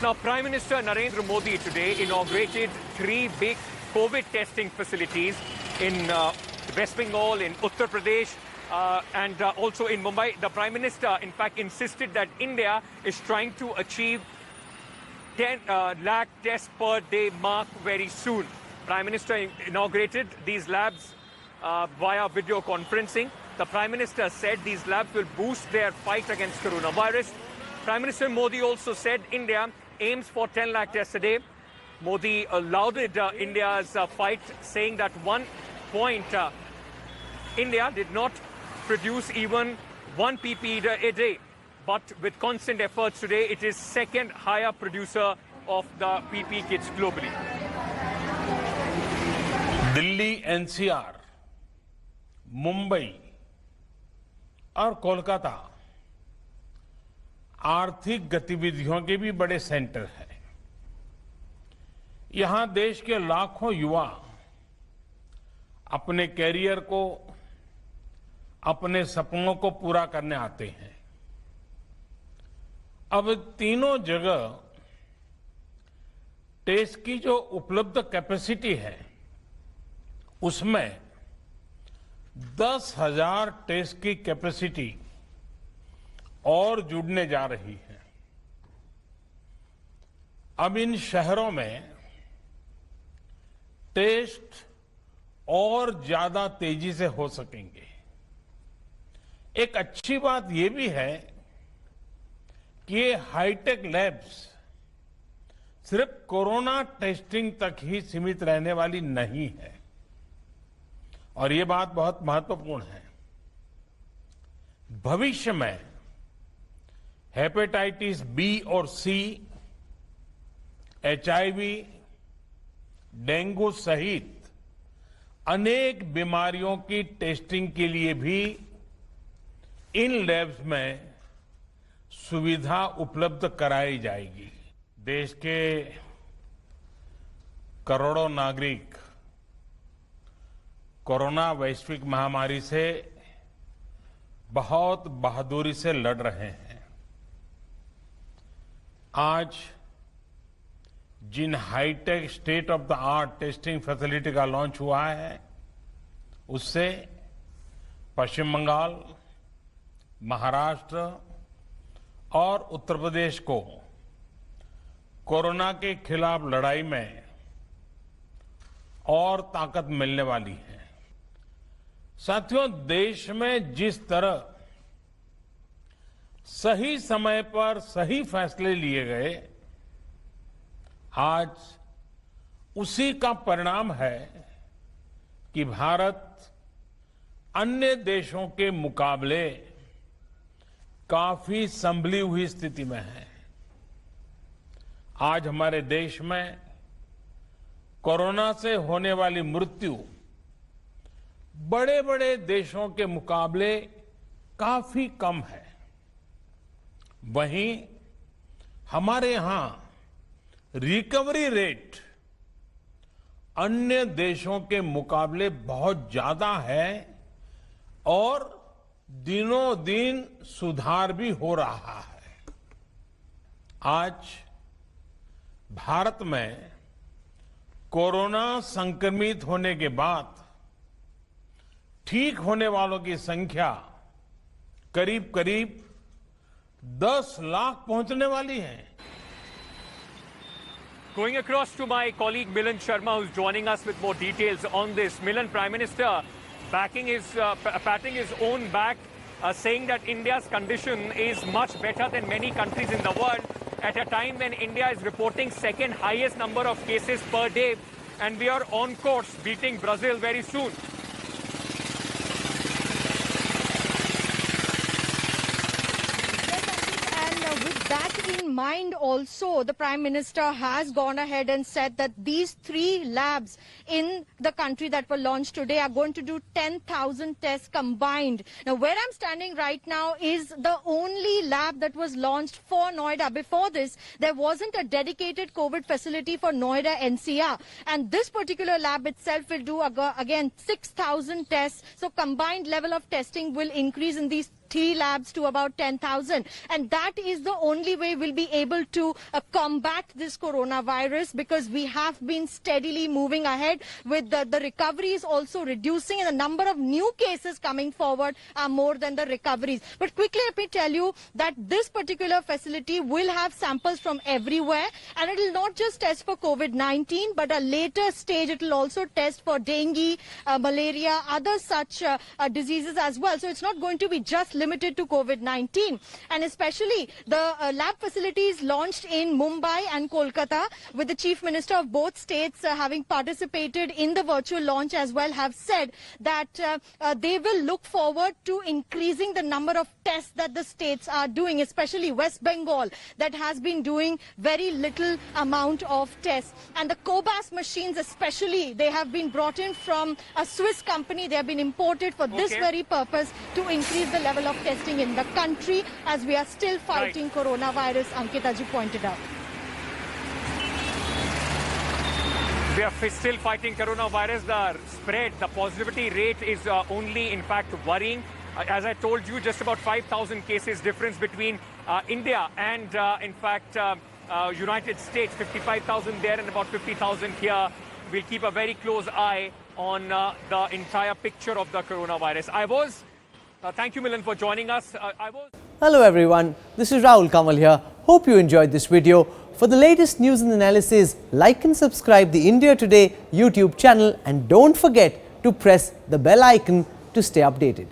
Now, Prime Minister Narendra Modi today inaugurated 3 big COVID testing facilities in West Bengal, in Uttar Pradesh, and also in Mumbai. The Prime Minister, in fact, insisted that India is trying to achieve 10 lakh tests per day mark very soon. Prime Minister inaugurated these labs via video conferencing. The Prime Minister said these labs will boost their fight against coronavirus. Prime Minister Modi also said India aims for 10 lakh tests a day. Modi lauded India's fight, saying that one point India did not produce even 1 PPE a day. But with constant efforts today, it is second higher producer of the PPE kits globally. Delhi, NCR, Mumbai और कोलकाता आर्थिक गतिविधियों के भी बड़े centre हैं। यहां देश के लाखों युवा अपने कैरियर को, अपने सपनों को पूरा करने आते हैं। अब तीनों जगह टेस्ट की जो उपलब्ध कैपेसिटी है, उसमें 10,000 टेस्ट की कैपेसिटी और जुड़ने जा रही है। अब इन शहरों में टेस्ट और ज्यादा तेजी से हो सकेंगे। एक अच्छी बात यह भी है कि ये हाईटेक लैब्स सिर्फ कोरोना टेस्टिंग तक ही सीमित रहने वाली नहीं है, और ये बात बहुत महत्वपूर्ण है। भविष्य में हेपेटाइटिस बी और सी, एचआईवी, डेंगू सहित अनेक बीमारियों की टेस्टिंग के लिए भी इन लैब्स में सुविधा उपलब्ध कराई जाएगी। देश के करोड़ों नागरिक कोरोना वैश्विक महामारी से बहुत बहादुरी से लड़ रहे हैं। आज जिन hi tech state of the art testing facility का लॉन्च हुआ है, उससे पश्चिम बंगाल, महाराष्ट्र और उत्तर प्रदेश को कोरोना के खिलाफ लड़ाई में और ताकत मिलने वाली है। साथियों, देश में जिस तरह सही समय पर सही फैसले लिए गए, आज उसी का परिणाम है कि भारत अन्य देशों के मुकाबले काफी संभली हुई स्थिति में है। आज हमारे देश में कोरोना से होने वाली मृत्यु बड़े बड़े देशों के मुकाबले काफी कम है। वहीं हमारे यहां रिकवरी रेट अन्य देशों के मुकाबले बहुत ज्यादा है और दिनों दिन सुधार भी हो रहा है। आज भारत में कोरोना संक्रमित होने के बाद ठीक होने वालों की संख्या करीब करीब 10 लाख पहुंचने वाली है। Going across to my colleague Milan Sharma, who's joining us with more details on this. Milan, Prime Minister patting his own back, saying that India's condition is much better than many countries in the world at a time when India is reporting second highest number of cases per day, and we are on course beating Brazil very soon. Mind also, the Prime Minister has gone ahead and said that these 3 labs in the country that were launched today are going to do 10,000 tests combined. Now, where I'm standing right now is the only lab that was launched for Noida. Before this, there wasn't a dedicated COVID facility for Noida NCR. And this particular lab itself will do, again, 6,000 tests. So combined level of testing will increase in these 3 labs to about 10,000. And that is the only way we'll be able to combat this coronavirus, because we have been steadily moving ahead with the recovery is also reducing, and the number of new cases coming forward are more than the recoveries. But quickly, let me tell you that this particular facility will have samples from everywhere, and it will not just test for COVID-19, but a later stage it will also test for dengue, malaria, other such diseases as well. So it's not going to be just limited to COVID-19. And especially the lab facilities launched in Mumbai and Kolkata, with the Chief Minister of both states having participated in the virtual launch as well, have said that they will look forward to increasing the number of tests that the states are doing, especially West Bengal, that has been doing very little amount of tests. And the Cobas machines especially, they have been brought in from a Swiss company. They have been imported for this very purpose, to increase the level of testing in the country, as we are still fighting coronavirus, Ankit, as you pointed out. We are still fighting coronavirus. The spread, the positivity rate is only, in fact, worrying. As I told you, just about 5,000 cases difference between India and, in fact, United States. 55,000 there and about 50,000 here. We'll keep a very close eye on the entire picture of the coronavirus. Thank you, Milan, for joining us. Hello everyone, this is Rahul Kamal here. Hope you enjoyed this video. For the latest news and analysis, like and subscribe the India Today YouTube channel, and don't forget to press the bell icon to stay updated.